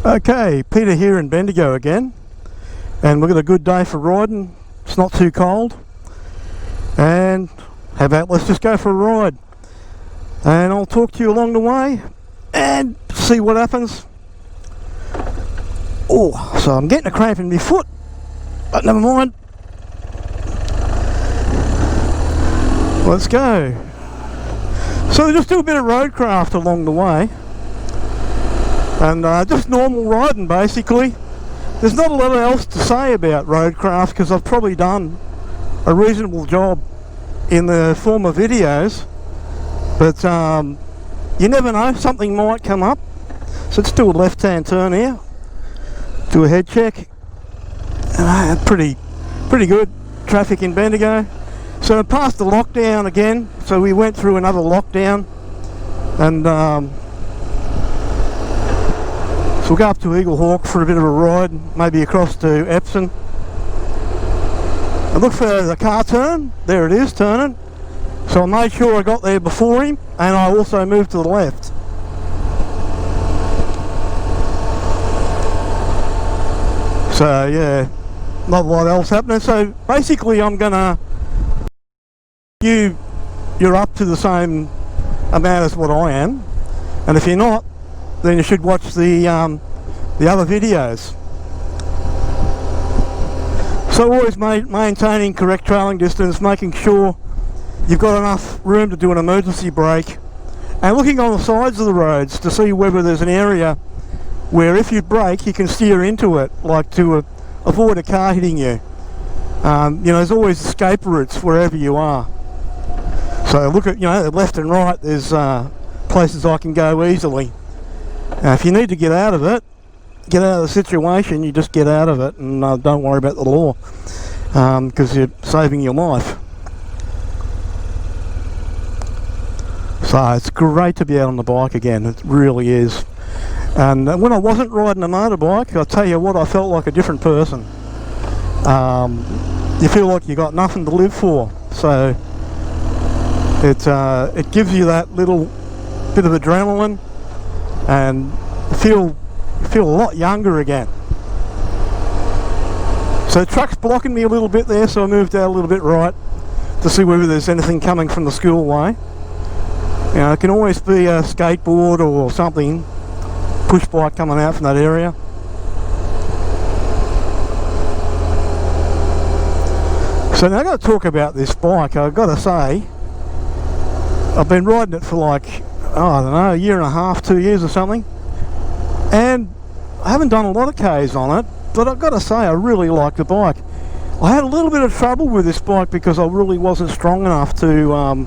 Okay, Peter here in Bendigo again, and we've got a good day for riding. It's not too cold, and how about let's just go for a ride, and I'll talk to you along the way and see what happens. Oh, so I'm getting a cramp in my foot, but never mind. Let's go. So just do a bit of roadcraft along the way, and just normal riding basically. There's not a lot else to say about roadcraft because I've probably done a reasonable job in the form of videos, but you never know, something might come up. So let's do a left hand turn here, do a head check. Pretty good traffic in Bendigo. So past the lockdown again, so we went through another lockdown, and so we'll go up to Eagle Hawk for a bit of a ride, maybe across to Epsom. I look for the car turn, there it is turning, so I made sure I got there before him, and I also moved to the left. So yeah, not a lot else happening. So basically I'm gonna, you're up to the same amount as what I am, and if you're not, then you should watch the other videos. So always maintaining correct trailing distance, making sure you've got enough room to do an emergency brake, and looking on the sides of the roads to see whether there's an area where if you brake you can steer into it, like to avoid a car hitting you. You know, there's always escape routes wherever you are. So look at, you know, left and right, there's places I can go easily. Now if you need to get out of it, get out of the situation, you just get out of it, and don't worry about the law, because you're saving your life. So it's great to be out on the bike again, it really is. And when I wasn't riding a motorbike, I'll tell you what, I felt like a different person. You feel like you got nothing to live for, so it gives you that little bit of adrenaline, and you feel a lot younger again. So the truck's blocking me a little bit there, so I moved out a little bit right to see whether there's anything coming from the school way. You know, it can always be a skateboard or something, push bike coming out from that area. So now I've got to talk about this bike. I've got to say, I've been riding it for like, oh, I don't know, a year and a half, 2 years or something, and I haven't done a lot of Ks on it, but I've got to say I really like the bike. I had a little bit of trouble with this bike because I really wasn't strong enough to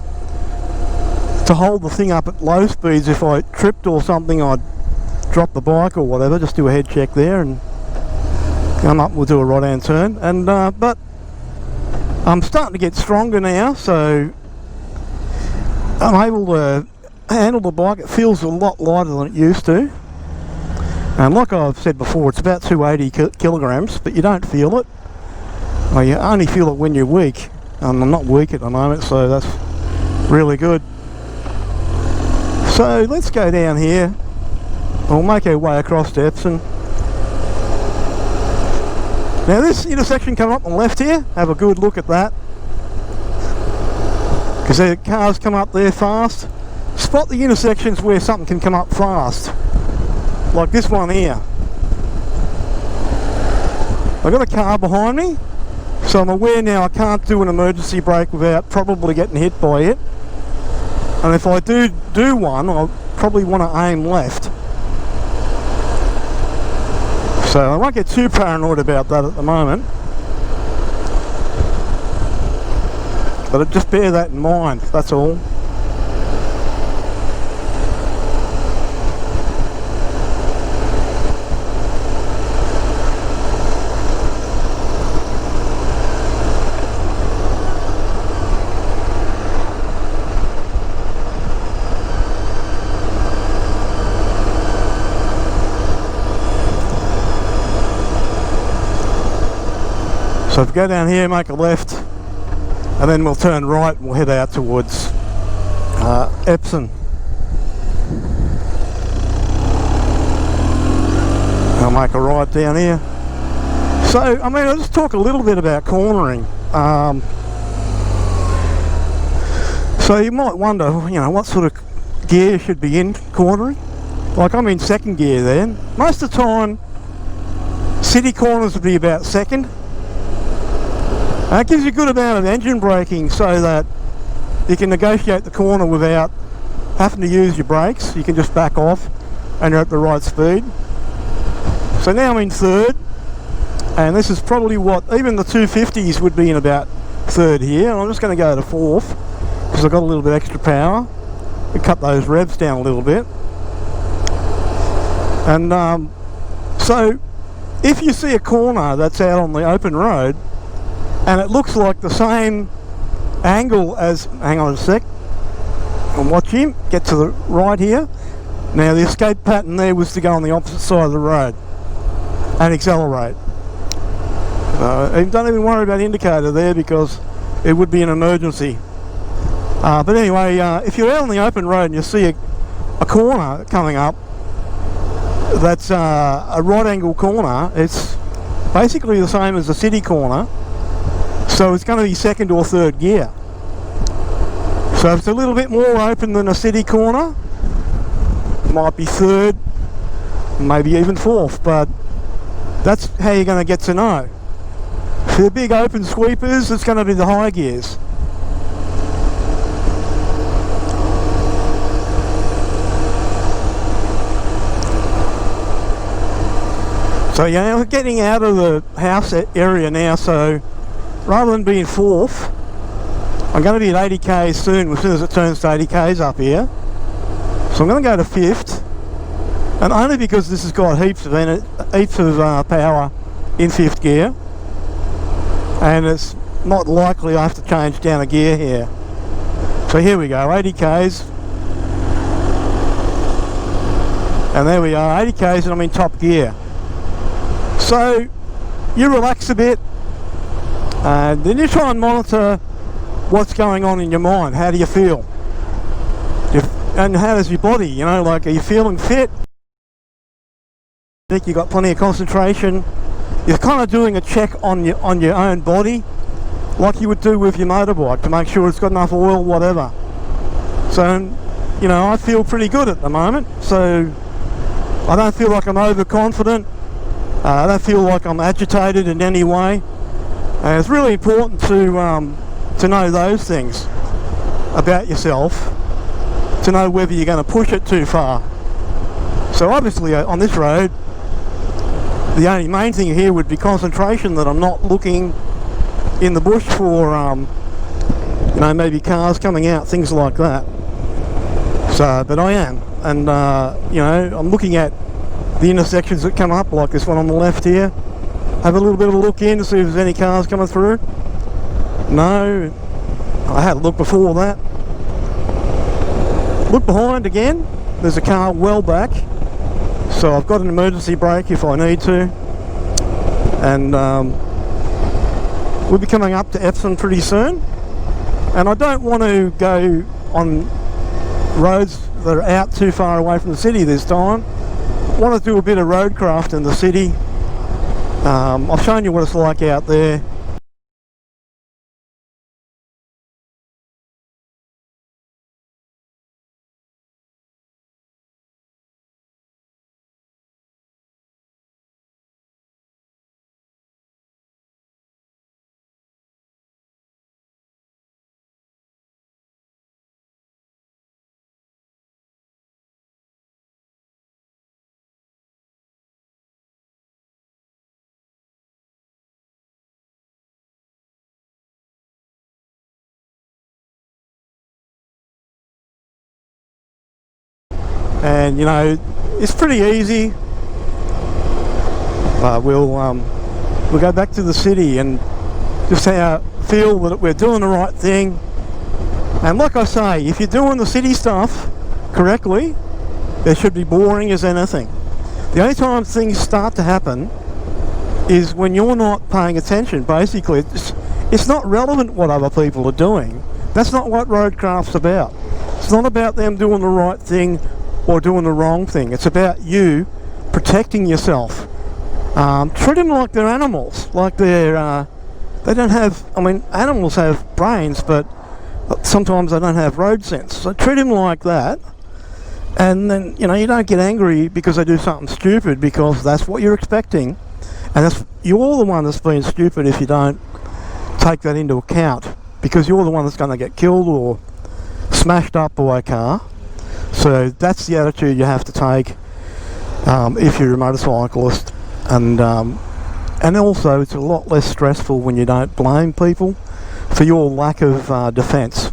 hold the thing up at low speeds. If I tripped or something, I'd drop the bike or whatever. Just do a head check there and come up, we'll do a right hand turn, and but I'm starting to get stronger now, so I'm able to handle the bike. It feels a lot lighter than it used to, and like I've said before, it's about 280 kilograms, but you don't feel it. Well, you only feel it when you're weak, and I'm not weak at the moment, so that's really good. So let's go down here. We'll make our way across to Epsom. Now this intersection coming up on the left here, have a good look at that, because the cars come up there fast. Spot the intersections where something can come up fast, like this one here. I've got a car behind me, so I'm aware now I can't do an emergency brake without probably getting hit by it, and if I do one, I'll probably want to aim left. So I won't get too paranoid about that at the moment, but just bear that in mind, that's all. So if we go down here, make a left, and then we'll turn right and we'll head out towards Epsom. I'll make a right down here. So, I mean, I'll just talk a little bit about cornering. So you might wonder, you know, what sort of gear should be in cornering. Like, I'm in second gear there. Most of the time, city corners would be about second. And it gives you a good amount of engine braking so that you can negotiate the corner without having to use your brakes. You can just back off and you're at the right speed. So now I'm in third, and this is probably what even the 250s would be in about third here. And I'm just going to go to fourth because I've got a little bit extra power to cut those revs down a little bit. And so if you see a corner that's out on the open road and it looks like the same angle as, hang on a sec, and watch him get to the right here. Now the escape pattern there was to go on the opposite side of the road and accelerate. Don't even worry about indicator there because it would be an emergency. But anyway, if you're out on the open road and you see a corner coming up that's a right angle corner, it's basically the same as a city corner, so it's going to be second or third gear. So if it's a little bit more open than a city corner, it might be third, maybe even fourth, but that's how you're going to get to know. For the big open sweepers, it's going to be the high gears. So yeah, we're getting out of the house area now, so rather than being fourth, I'm going to be at 80 k's soon as it turns to 80 k's up here. So I'm going to go to fifth, and only because this has got heaps of power in fifth gear, and it's not likely I have to change down a gear here. So here we go, 80 k's, and there we are, 80 k's, and I'm in top gear. So you relax a bit, and then you try and monitor what's going on in your mind. How do you feel? And how does your body, you know, like, are you feeling fit? I think you've got plenty of concentration. You're kind of doing a check on your own body, like you would do with your motorbike, to make sure it's got enough oil, whatever. So, you know, I feel pretty good at the moment, so I don't feel like I'm overconfident. I don't feel like I'm agitated in any way. And it's really important to know those things about yourself, to know whether you're going to push it too far. So obviously on this road, the only main thing here would be concentration, that I'm not looking in the bush for, you know, maybe cars coming out, things like that. So, but I am, and you know, I'm looking at the intersections that come up, like this one on the left here. Have a little bit of a look in to see if there's any cars coming through. No, I had a look before that. Look behind again, there's a car well back, so I've got an emergency brake if I need to. And we'll be coming up to Epsom pretty soon, and I don't want to go on roads that are out too far away from the city this time. I want to do a bit of roadcraft in the city. I've shown you what it's like out there. And you know, it's pretty easy. We'll go back to the city and just feel that we're doing the right thing. And like I say, if you're doing the city stuff correctly, it should be boring as anything. The only time things start to happen is when you're not paying attention. Basically, it's not relevant what other people are doing. That's not what Roadcraft's about. It's not about them doing the right thing or doing the wrong thing. It's about you protecting yourself. Treat them like they're animals, like they're they don't have, I mean, animals have brains, but sometimes they don't have road sense. So treat them like that, and then, you know, you don't get angry because they do something stupid, because that's what you're expecting, and you're the one that's being stupid if you don't take that into account, because you're the one that's going to get killed or smashed up by a car. So that's the attitude you have to take if you're a motorcyclist, and also it's a lot less stressful when you don't blame people for your lack of defence.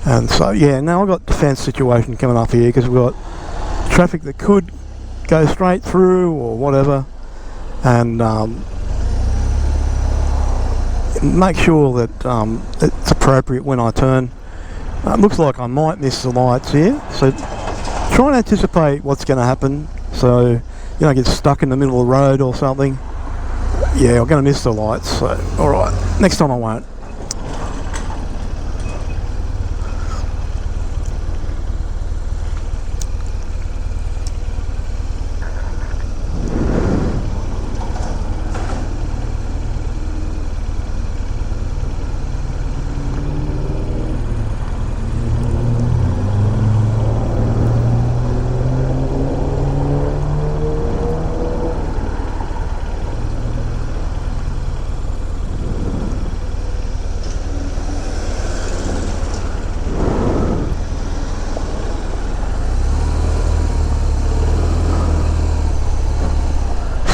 And so, yeah, now I've got defence situation coming up here, because we've got traffic that could go straight through or whatever, and make sure that it's appropriate when I turn. It looks like I might miss the lights here, so try and anticipate what's going to happen, so you don't get stuck in the middle of the road or something. Yeah, I'm going to miss the lights, so alright, next time I won't.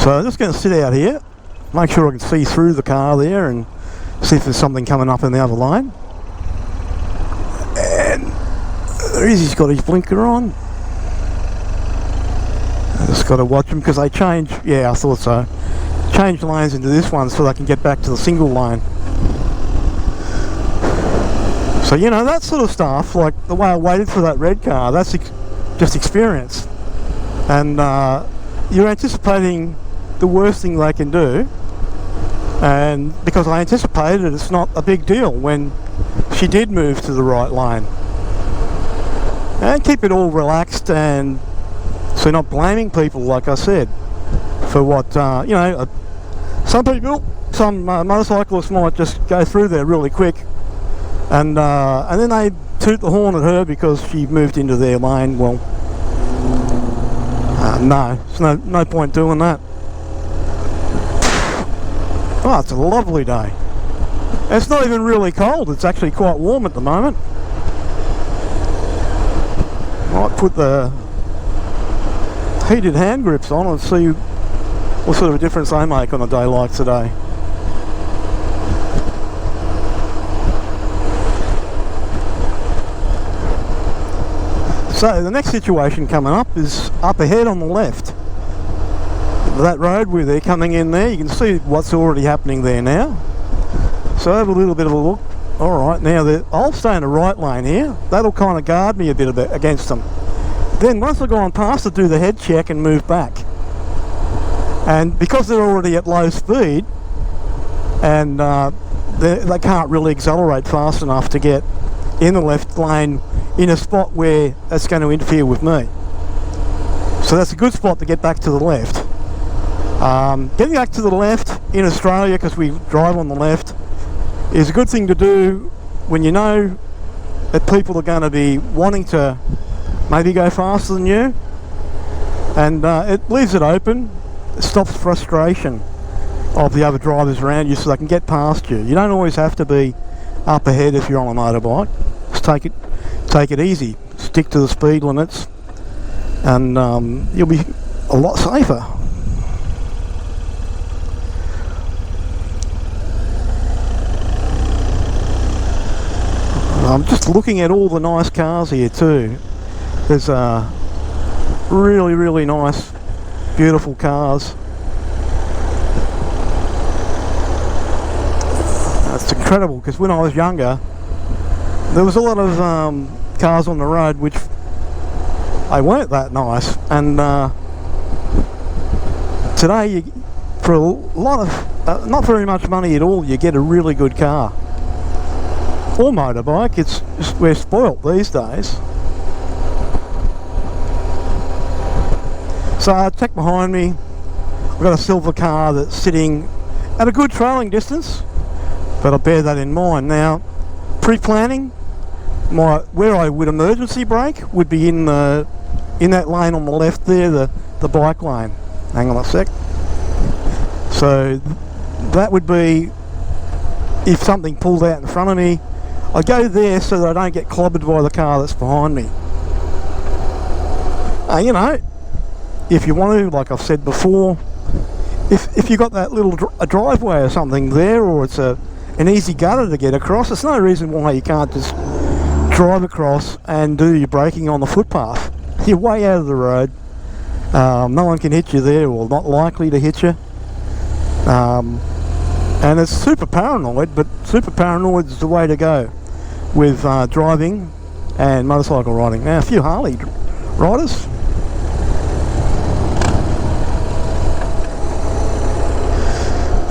So I'm just going to sit out here, make sure I can see through the car there and see if there's something coming up in the other lane. And there is, he's got his blinker on. I just got to watch him because they change, yeah, I thought so. Change lanes into this one so they can get back to the single lane. So, you know, that sort of stuff, like the way I waited for that red car, that's just experience. And you're anticipating the worst thing they can do, and because I anticipated it, it's not a big deal when she did move to the right lane. And keep it all relaxed, and so you're not blaming people, like I said, for what, you know, some motorcyclists might just go through there really quick, and then they toot the horn at her because she moved into their lane. Well, no, there's no point doing that. Oh, it's a lovely day. It's not even really cold, it's actually quite warm at the moment. Might put the heated hand grips on and see what sort of a difference they make on a day like today. So the next situation coming up is up ahead on the left. That road where they're coming in there, you can see what's already happening there now. So have a little bit of a look. Alright, now I'll stay in the right lane here. That'll kind of guard me a bit against them. Then once I've gone past, I'll do the head check and move back. And because they're already at low speed, and they can't really accelerate fast enough to get in the left lane in a spot where that's going to interfere with me. So that's a good spot to get back to the left. Getting back to the left in Australia, because we drive on the left, is a good thing to do when you know that people are going to be wanting to maybe go faster than you, and it leaves it open. It stops frustration of the other drivers around you so they can get past you. You don't always have to be up ahead if you're on a motorbike. Just take it easy, stick to the speed limits, and you'll be a lot safer. I'm just looking at all the nice cars here too. There's really, really nice, beautiful cars. It's incredible, because when I was younger, there was a lot of cars on the road which they weren't that nice, and today, for a lot of not very much money at all, you get a really good car or motorbike. It's just, we're spoilt these days. So I check behind me. I've got a silver car that's sitting at a good trailing distance, but I bear that in mind. Now, pre-planning, where I would emergency brake would be in that lane on the left there, the bike lane. Hang on a sec. So that would be if something pulled out in front of me. I go there so that I don't get clobbered by the car that's behind me. You know, if you want to, like I've said before, if you've got that little a driveway or something there, or it's an easy gutter to get across, there's no reason why you can't just drive across and do your braking on the footpath. You're way out of the road. No one can hit you there, or not likely to hit you. And it's super paranoid, but super paranoid is the way to go with driving and motorcycle riding. Now, a few Harley riders.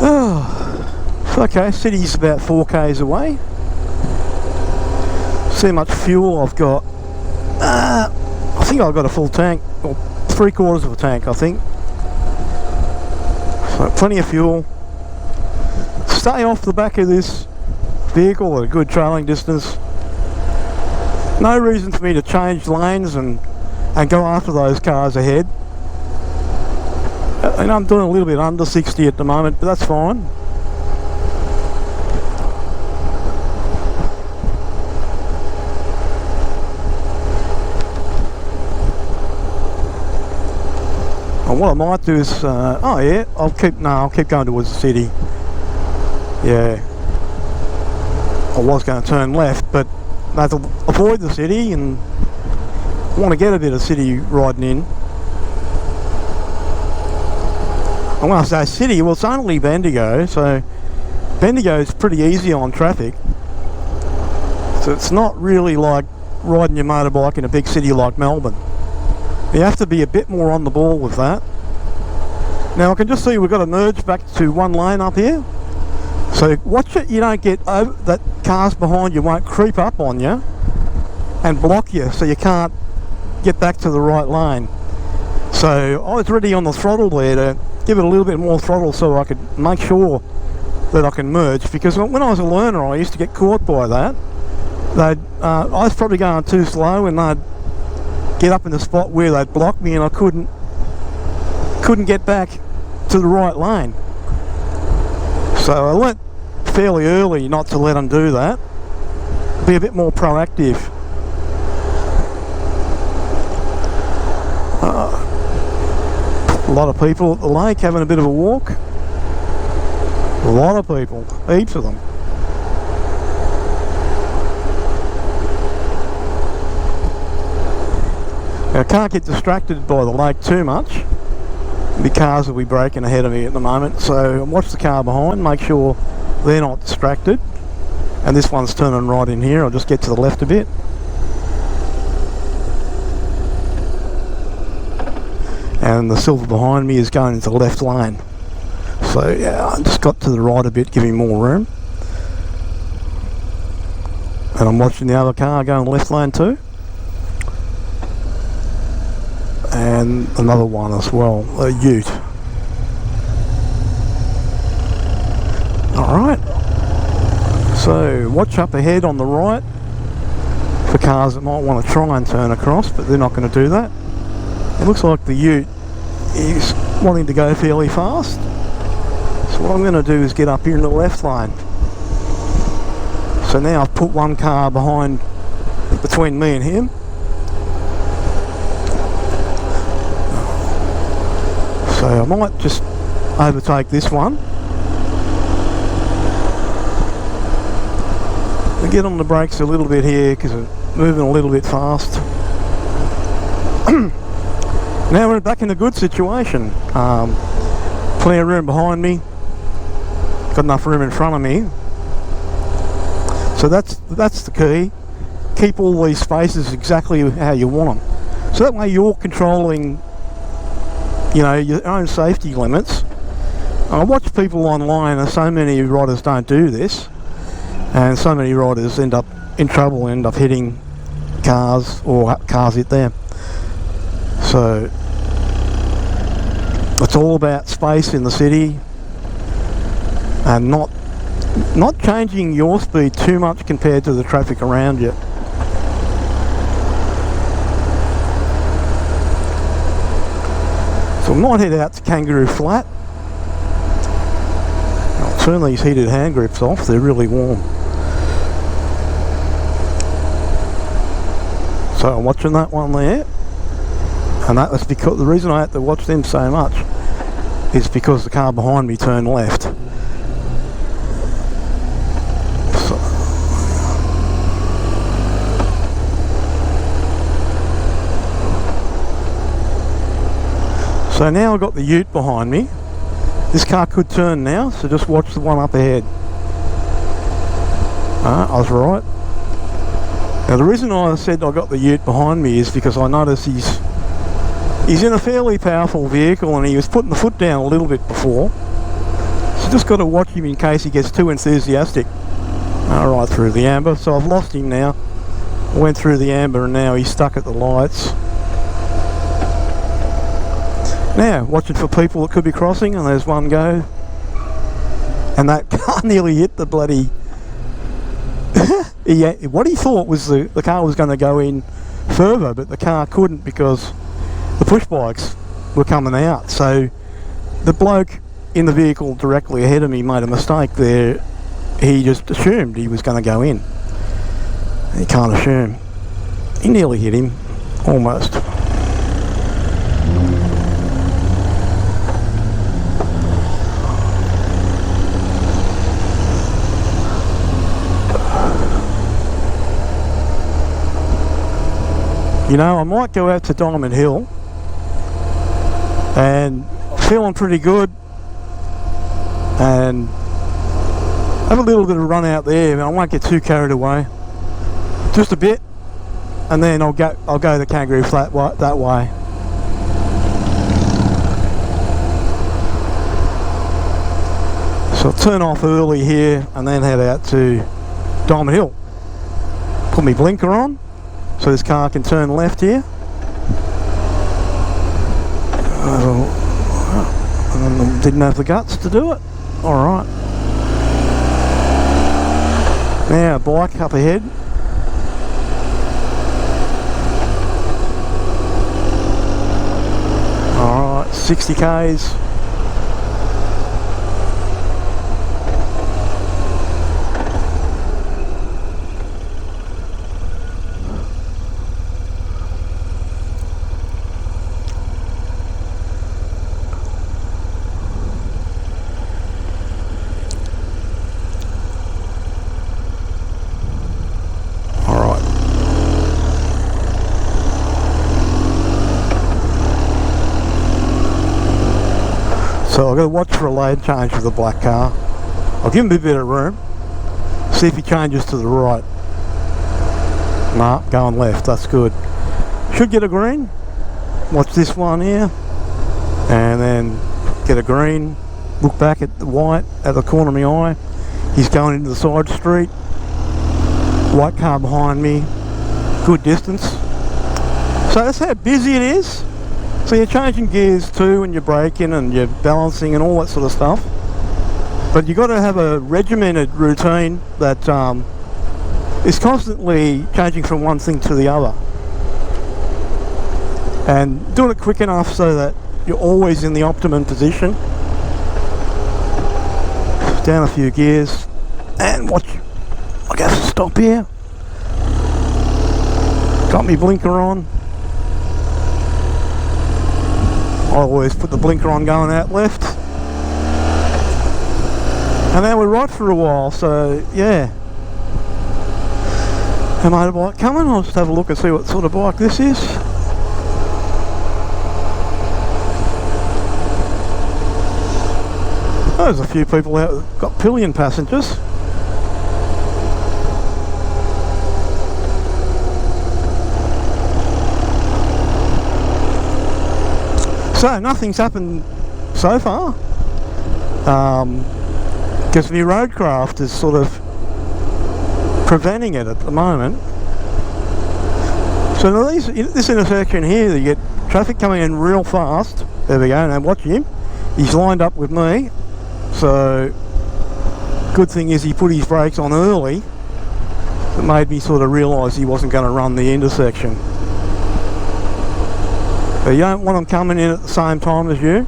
Oh, okay, city's about 4k's away. See how much fuel I've got. I think I've got a full tank, or 3/4 of a tank, I think. So plenty of fuel. Stay off the back of this vehicle at a good trailing distance. No reason for me to change lanes and go after those cars ahead. And I'm doing a little bit under 60 at the moment, but that's fine. And what I might do is, I'll keep going towards the city. Yeah, I was going to turn left, but I have to avoid the city and want to get a bit of city riding in. And when I say city, well, it's only Bendigo, so Bendigo is pretty easy on traffic. So it's not really like riding your motorbike in a big city like Melbourne. You have to be a bit more on the ball with that. Now I can just see we've got to merge back to one lane up here. So watch it, you don't get over, that cars behind you won't creep up on you and block you, so you can't get back to the right lane. So I was ready on the throttle there to give it a little bit more throttle so I could make sure that I can merge, because when I was a learner I used to get caught by that. I was probably going too slow and they'd get up in the spot where they'd block me and I couldn't get back to the right lane. So I learnt fairly early not to let them do that. Be a bit more proactive. A lot of people at the lake having a bit of a walk. A lot of people, heaps of them. Now, I can't get distracted by the lake too much. The cars will be braking ahead of me at the moment, so watch the car behind, make sure they're not distracted. And this one's turning right in here. I'll just get to the left a bit. And the silver behind me is going into the left lane. So yeah, I just got to the right a bit, giving more room. And I'm watching the other car going left lane too. And another one as well, a ute. Alright, so watch up ahead on the right for cars that might want to try and turn across, but they're not going to do that. It looks like the ute is wanting to go fairly fast, so what I'm going to do is get up here in the left lane. So now I've put one car behind, between me and him. So I might just overtake this one and get on the brakes a little bit here because I'm moving a little bit fast. Now we're back in a good situation. Plenty of room behind me, got enough room in front of me. So that's the key. Keep all these spaces exactly how you want them. So that way you're controlling, you know, your own safety limits. I watch people online, and so many riders don't do this, and so many riders end up in trouble, end up hitting cars, or cars hit them. So It's all about space in the city and not changing your speed too much compared to the traffic around you. So I might head out to Kangaroo Flat. I'll turn these heated hand grips off, they're really warm. So I'm watching that one there, and that was because the reason I had to watch them so much is because the car behind me turned left. So now I've got the ute behind me. This car could turn now, so just watch the one up ahead. I was right. Now the reason I said I got the ute behind me is because I noticed he's in a fairly powerful vehicle and he was putting the foot down a little bit before. So just got to watch him in case he gets too enthusiastic. Right through the amber, so I've lost him now. I went through the amber and now he's stuck at the lights. Now, watching for people that could be crossing, and there's one go. And that car nearly hit the bloody... what he thought was the car was going to go in further, but the car couldn't because the push bikes were coming out. So the bloke in the vehicle directly ahead of me made a mistake there. He just assumed he was going to go in. He can't assume. He nearly hit him, almost. You know, I might go out to Diamond Hill and feeling pretty good and have a little bit of run out there. I won't get too carried away, just a bit, and then I'll go to Kangaroo Flat that way. So I'll turn off early here and then head out to Diamond Hill. Put my blinker on so this car can turn left here. And didn't have the guts to do it. Alright. Now, bike up ahead. Alright, 60 k's. So I've got to watch for a lane change for the black car. I'll give him a bit of room. See if he changes to the right. Nah, going left, that's good. Should get a green. Watch this one here. And then get a green. Look back at the white at the corner of my eye. He's going into the side street. White car behind me. Good distance. So that's how busy it is. So you're changing gears too, and you're braking and you're balancing and all that sort of stuff. But you've got to have a regimented routine that is constantly changing from one thing to the other. And doing it quick enough so that you're always in the optimum position. Down a few gears. And watch. I guess I'll stop here. Got my blinker on. I always put the blinker on going out left. And now we're right for a while, so yeah. A motorbike coming, I'll just have a look and see what sort of bike this is. Oh, there's a few people out that got pillion passengers. So nothing's happened so far, because the Roadcraft is sort of preventing it at the moment. So this intersection here, you get traffic coming in real fast, There we go. Now watch him. He's lined up with me. So good thing is he put his brakes on early. It made me sort of realise he wasn't going to run the intersection. But you don't want them coming in at the same time as you.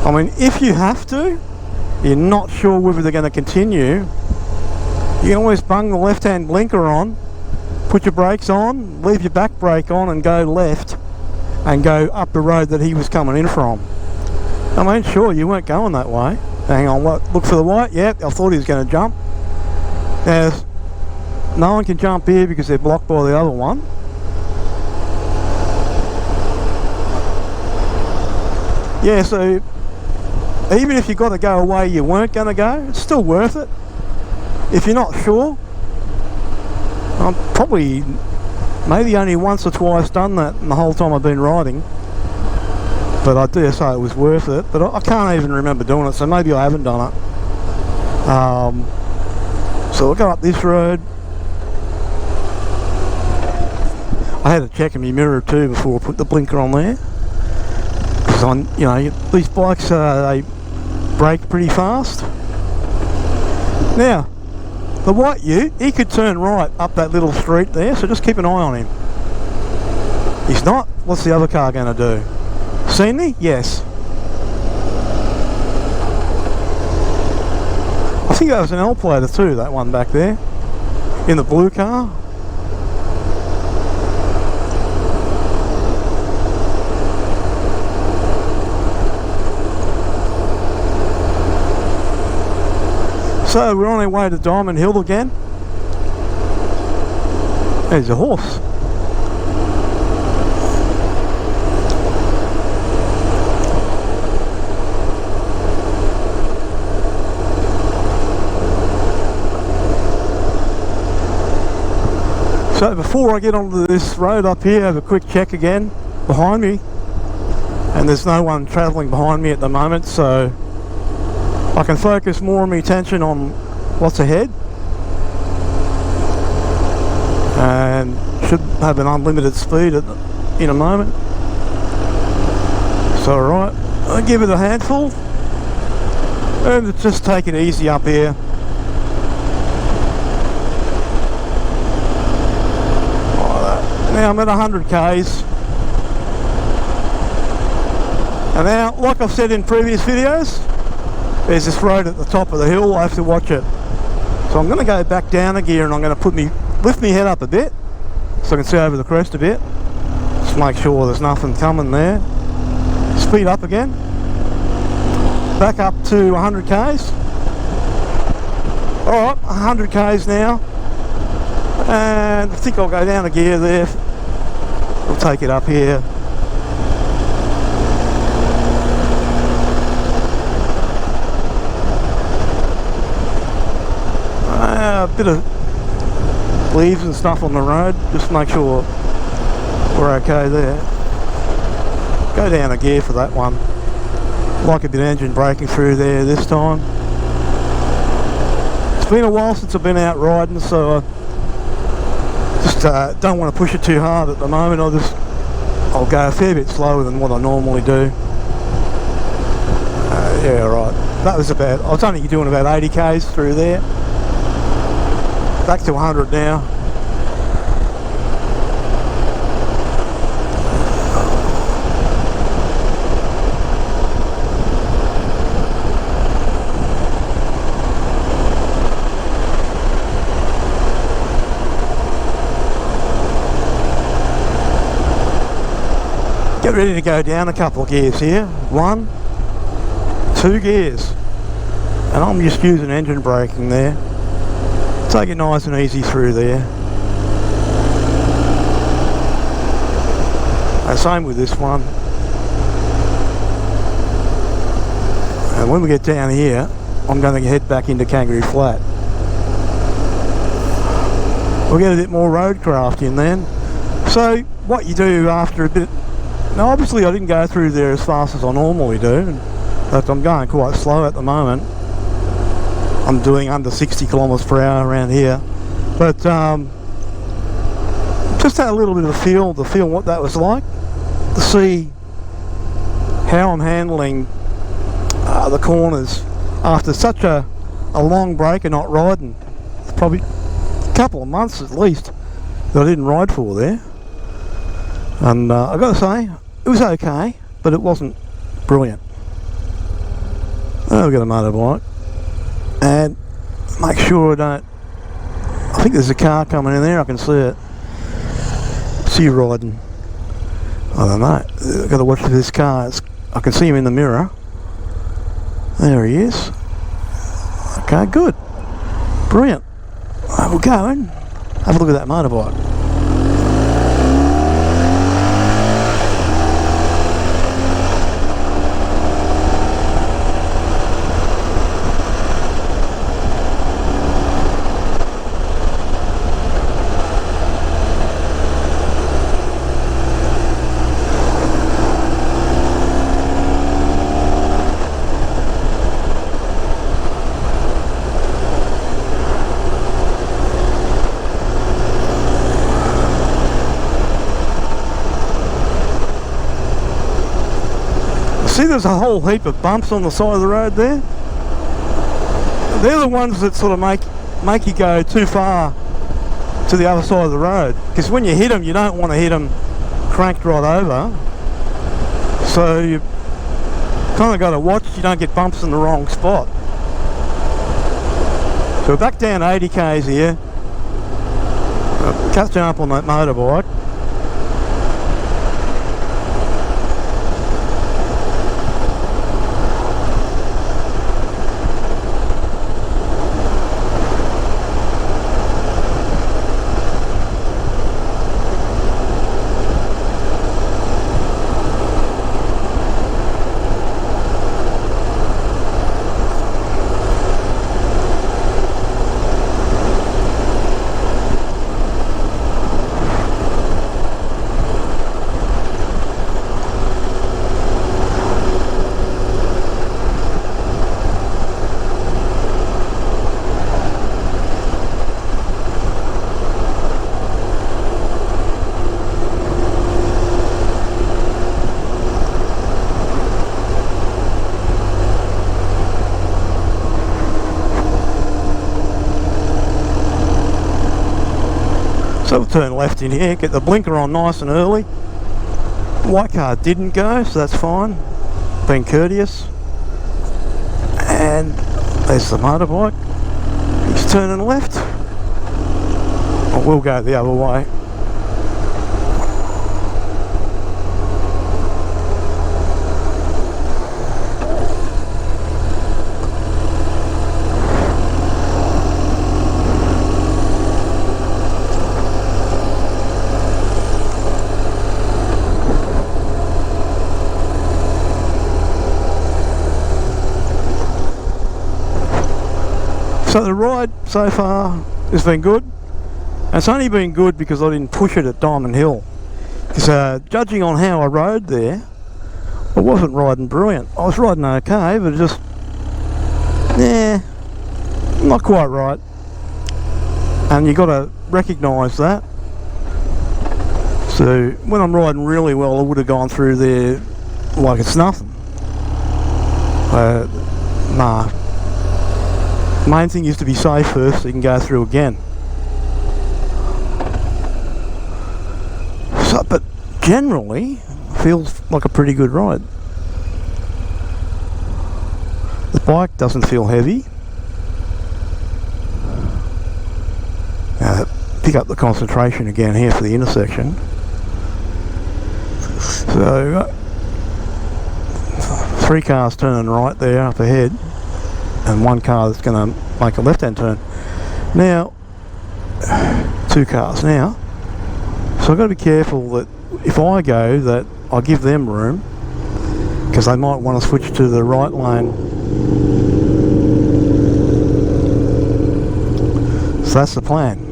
I mean, if you have to, you're not sure whether they're going to continue, you can always bung the left-hand blinker on, put your brakes on, leave your back brake on and go left and go up the road that he was coming in from. I mean, sure, you weren't going that way. Hang on, what? Look for the white. Yep, I thought he was going to jump. Now, no one can jump here because they're blocked by the other one. Yeah, so even if you've got to go away you weren't going to go, it's still worth it. If you're not sure, I'm probably maybe only once or twice done that in the whole time I've been riding. But I dare say it was worth it. But I can't even remember doing it, so maybe I haven't done it. So we'll go up this road. I had to check in my mirror too before I put the blinker on there. On, you know, these bikes they brake pretty fast. Now the white ute, he could turn right up that little street there, so just keep an eye on him. He's not. What's the other car going to do? Seen me? Yes. I think that was an L-plater too, that one back there in the blue car. So we're on our way to Diamond Hill again. There's a horse. So before I get onto this road up here, have a quick check again behind me. And there's no one travelling behind me at the moment, so I can focus more of my attention on what's ahead, and should have an unlimited speed in a moment. So alright, I'll give it a handful and just take it easy up here. Now I'm at 100 k's, and now, like I've said in previous videos, there's this road at the top of the hill. I have to watch it. So I'm going to go back down a gear and I'm going to lift my head up a bit so I can see over the crest a bit. Just make sure there's nothing coming there. Speed up again. Back up to 100 k's. Alright, 100 k's now. And I think I'll go down a gear there. We'll take it up here. A bit of leaves and stuff on the road, just make sure we're okay there. Go down a gear for that one. Like a bit of engine braking through there this time. It's been a while since I've been out riding, so I just don't want to push it too hard at the moment. I'll go a fair bit slower than what I normally do. Yeah, right. That was about, I was only doing about 80 k's through there. Back to 100 now. Get ready to go down a couple of gears here. 1, 2 gears. And I'm just using engine braking there. Take it nice and easy through there. And same with this one. And when we get down here, I'm going to head back into Kangaroo Flat. We'll get a bit more Roadcraft in then. So what you do after a bit, now obviously I didn't go through there as fast as I normally do, but I'm going quite slow at the moment. I'm doing under 60 kilometers per hour around here, but just had a little bit of a feel to feel what that was like, to see how I'm handling the corners after such a long break and not riding. It's probably a couple of months at least that I didn't ride for there. And I've got to say, it was okay, but it wasn't brilliant. We've got a motorbike, and make sure I don't. I think there's a car coming in there. I can see it. See you riding. I don't know. I've got to watch for this car. I can see him in the mirror. There he is. Okay, good. Brilliant. We'll go and have a look at that motorbike. See, there's a whole heap of bumps on the side of the road there. They're the ones that sort of make you go too far to the other side of the road. Because when you hit them, you don't want to hit them cranked right over. So you kind of got to watch you don't get bumps in the wrong spot. So we're back down 80 k's here. Catching up on that motorbike. So we'll turn left in here, get the blinker on nice and early. White car didn't go, so that's fine. Being courteous. And there's the motorbike. He's turning left. I will go the other way. So the ride so far has been good, and it's only been good because I didn't push it at Diamond Hill. Because judging on how I rode there, I wasn't riding brilliant. I was riding okay, but just, not quite right. And you got to recognise that. So when I'm riding really well, I would have gone through there like it's nothing. Nah. Main thing is to be safe first so you can go through again. So, but generally feels like a pretty good ride. The bike doesn't feel heavy. Pick up the concentration again here for the intersection. So 3 cars turning right there up ahead, and 1 car that's going to make a left-hand turn. Now, 2 cars now. So I've got to be careful that if I go, that I give them room, because they might want to switch to the right lane. So that's the plan.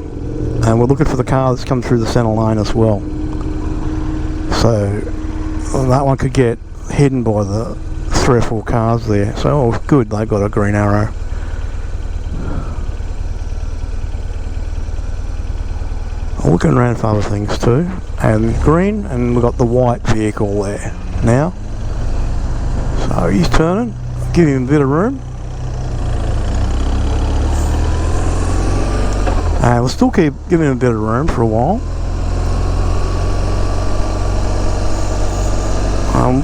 And we're looking for the car that's come through the centre lane as well. So that one could get hidden by the 3 or 4 cars there. So, oh, good, they've got a green arrow. I'm looking around for other things too. And green, and we've got the white vehicle there now. Oh, he's turning. Give him a bit of room. And we'll still keep giving him a bit of room for a while.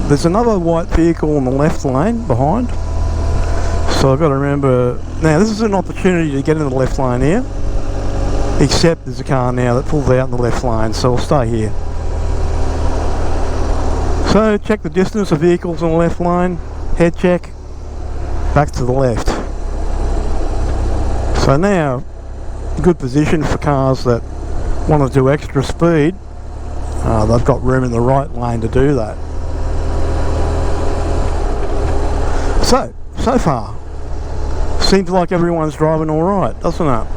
There's another white vehicle in the left lane behind. So I've got to remember, now this is an opportunity to get in the left lane here. Except there's a car now that pulls out in the left lane, so I'll stay here. So check the distance of vehicles in the left lane, head check, back to the left. So now, good position for cars that want to do extra speed. They've got room in the right lane to do that. So far, seems like everyone's driving alright, doesn't it?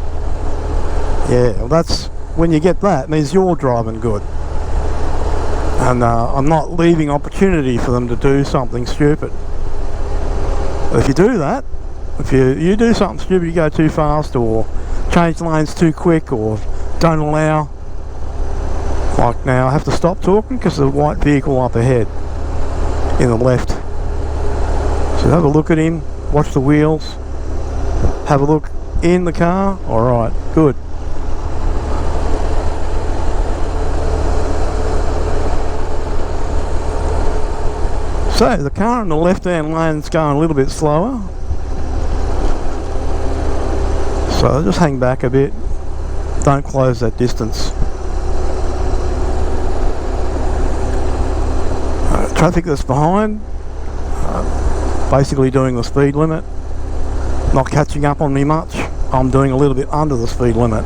Yeah, well that's, when you get that, it means you're driving good. And I'm not leaving opportunity for them to do something stupid. If you do that, if you do something stupid, you go too fast or change lanes too quick or don't allow, like now I have to stop talking because there's a white vehicle up ahead in the left. So have a look at him, watch the wheels, have a look in the car. Alright, good. So the car in the left hand lane is going a little bit slower. So I'll just hang back a bit, don't close that distance. Traffic that's behind, basically doing the speed limit, not catching up on me much. I'm doing a little bit under the speed limit.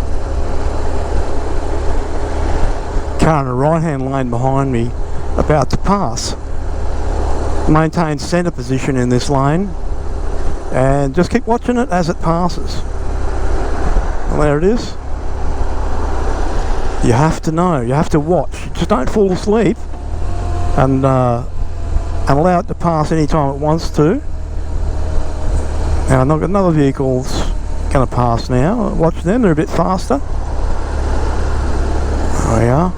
Car in the right hand lane behind me, about to pass. Maintain centre position in this lane and just keep watching it as it passes. And there it is. You have to know, you have to watch. Just don't fall asleep and allow it to pass any time it wants to. Now I've got another vehicle's going to pass now. Watch them, they're a bit faster. There we are.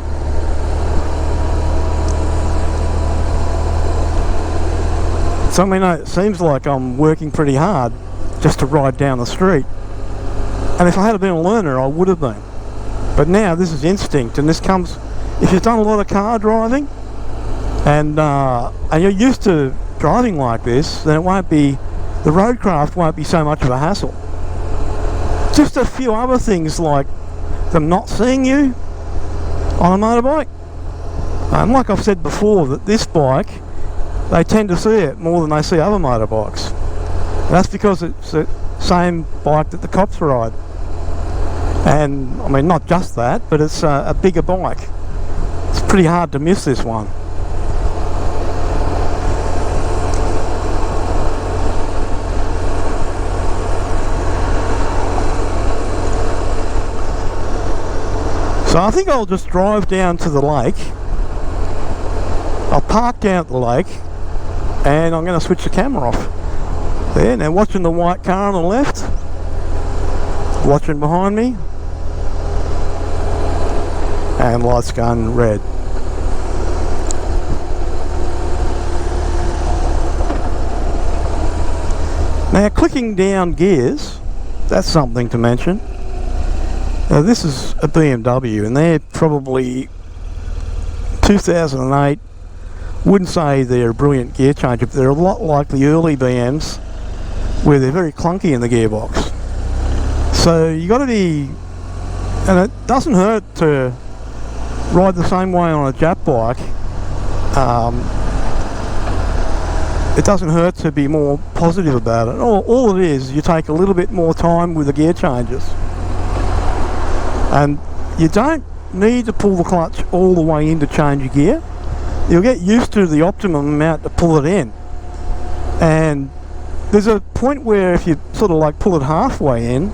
So I mean, it seems like I'm working pretty hard just to ride down the street. And if I had been a learner, I would have been. But now this is instinct, and this comes, if you've done a lot of car driving, and you're used to driving like this, then it won't be, the Roadcraft won't be so much of a hassle. Just a few other things like them not seeing you on a motorbike. And like I've said before, that this bike, they tend to see it more than they see other motorbikes. And that's because it's the same bike that the cops ride. And I mean, not just that, but it's a bigger bike. It's pretty hard to miss this one. So I think I'll just drive down to the lake. I'll park down at the lake and I'm going to switch the camera off. There, now watching the white car on the left, watching behind me, and lights going red. Now clicking down gears, that's something to mention. Now this is a BMW and they're probably 2008. Wouldn't say they're a brilliant gear changer, but they're a lot like the early BMs where they're very clunky in the gearbox. So you got to be, and it doesn't hurt to ride the same way on a Jap bike. It doesn't hurt to be more positive about it. All it is, you take a little bit more time with the gear changes. And you don't need to pull the clutch all the way in to change your gear. You'll get used to the optimum amount to pull it in. And there's a point where if you sort of like pull it halfway in,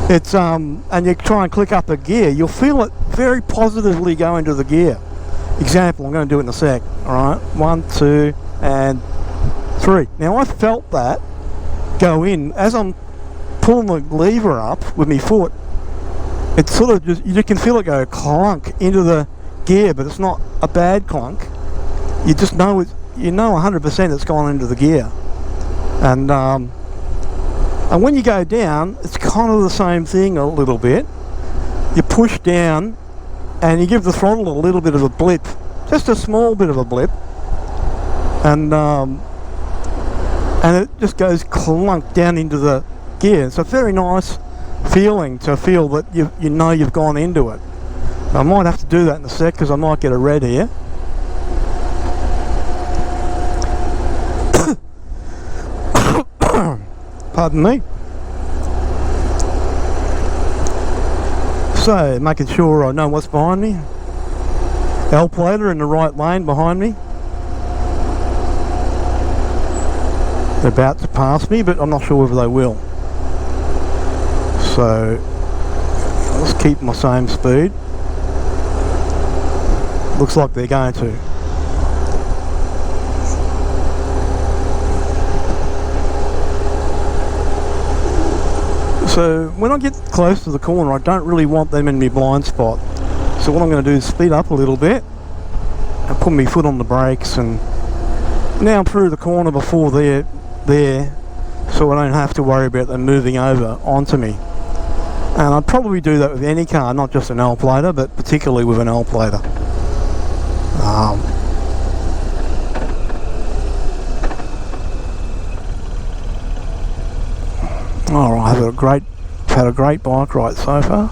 it's and you try and click up a gear, you'll feel it very positively go into the gear. Example, I'm going to do it in a sec. Alright, 1, 2, and 3. Now I felt that go in as I'm pulling the lever up with my foot. It's sort of just, you can feel it go clunk into the gear, but it's not a bad clunk. You just know you know 100% it's gone into the gear. And when you go down, it's kind of the same thing a little bit. You push down and you give the throttle a little bit of a blip, just a small bit of a blip, and it just goes clunk down into the gear. It's a very nice feeling to feel that you know you've gone into it. I might have to do that in a sec because I might get a red here. Pardon me. So, making sure I know what's behind me. L-plater in the right lane behind me. They're about to pass me, but I'm not sure whether they will. So, let's keep my same speed. Looks like they're going to. So when I get close to the corner, I don't really want them in my blind spot. So what I'm going to do is speed up a little bit and put my foot on the brakes, and now I'm through the corner before they're there, so I don't have to worry about them moving over onto me. And I'd probably do that with any car, not just an L-plater, but particularly with an L-plater. Alright, I've had a great bike ride so far.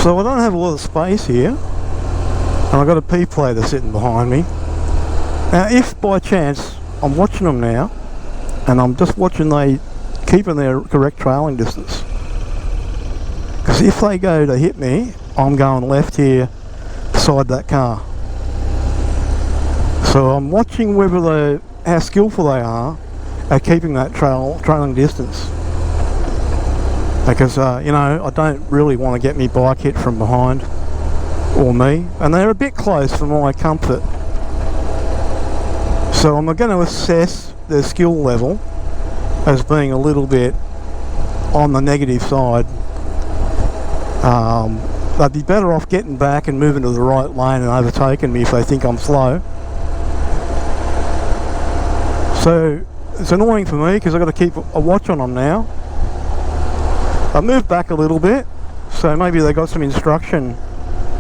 So I don't have a lot of space here, and I've got a P-plater sitting behind me. Now if by chance I'm watching them now, and I'm just watching they keeping their correct trailing distance, because if they go to hit me, I'm going left here beside that car. So I'm watching whether how skillful they are at keeping that trailing distance. Because, you know, I don't really want to get me bike hit from behind, or me, and they're a bit close for my comfort. So I'm going to assess their skill level as being a little bit on the negative side. They'd be better off getting back and moving to the right lane and overtaking me if they think I'm slow. So it's annoying for me because I've got to keep a watch on them now. I moved back a little bit, so maybe they got some instruction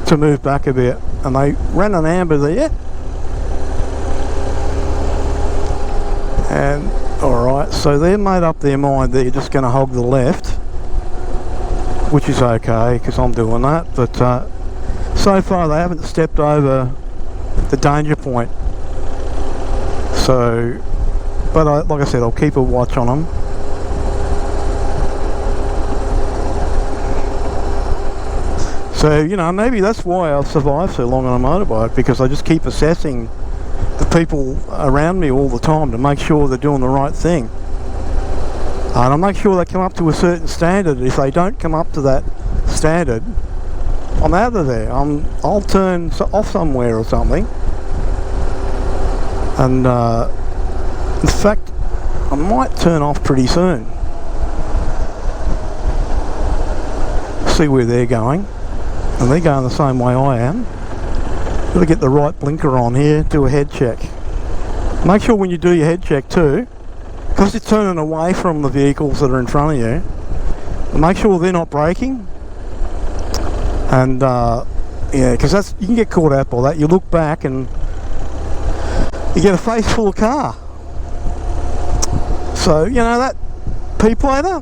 to move back a bit, and they ran an amber there. And alright, so they're made up their mind they're just going to hog the left, which is okay because I'm doing that, but so far they haven't stepped over the danger point. So, but like I said, I'll keep a watch on them. So, you know, maybe that's why I've survived so long on a motorbike, because I just keep assessing the people around me all the time to make sure they're doing the right thing. And I make sure they come up to a certain standard. If they don't come up to that standard, I'm out of there. I'll turn off somewhere or something. And in fact, I might turn off pretty soon. See where they're going. And they're going the same way I am. Got to get the right blinker on here, do a head check. Make sure when you do your head check too, because you're turning away from the vehicles that are in front of you, make sure they're not braking. And yeah, because you can get caught out by that. You look back and you get a face full of car. So, you know, P-plater.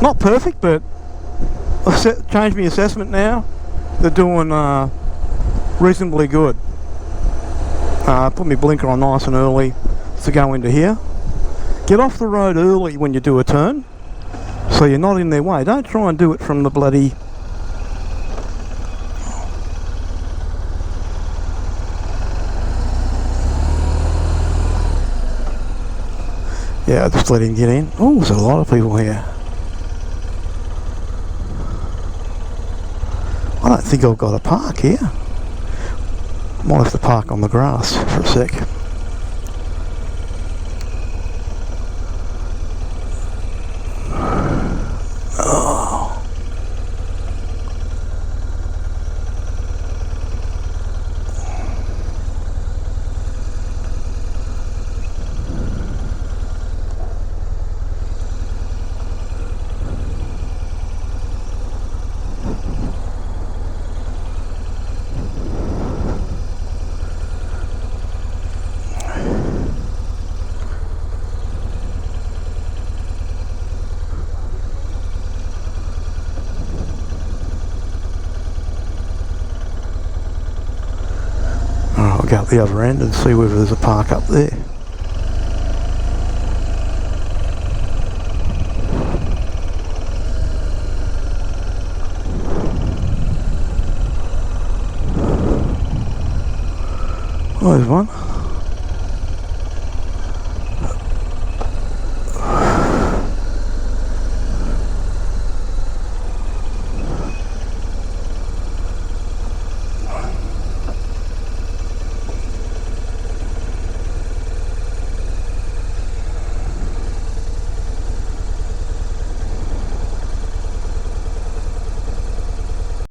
Not perfect, but I've changed my assessment now. They're doing reasonably good. Put my blinker on nice and early to go into here. Get off the road early when you do a turn, so you're not in their way. Don't try and do it from the bloody... Yeah, just let him get in. Oh, there's a lot of people here. I don't think I've got a park here. Might have to park on the grass for a sec. Oh. I'll go up the other end and see whether there's a park up there. Oh, there's one.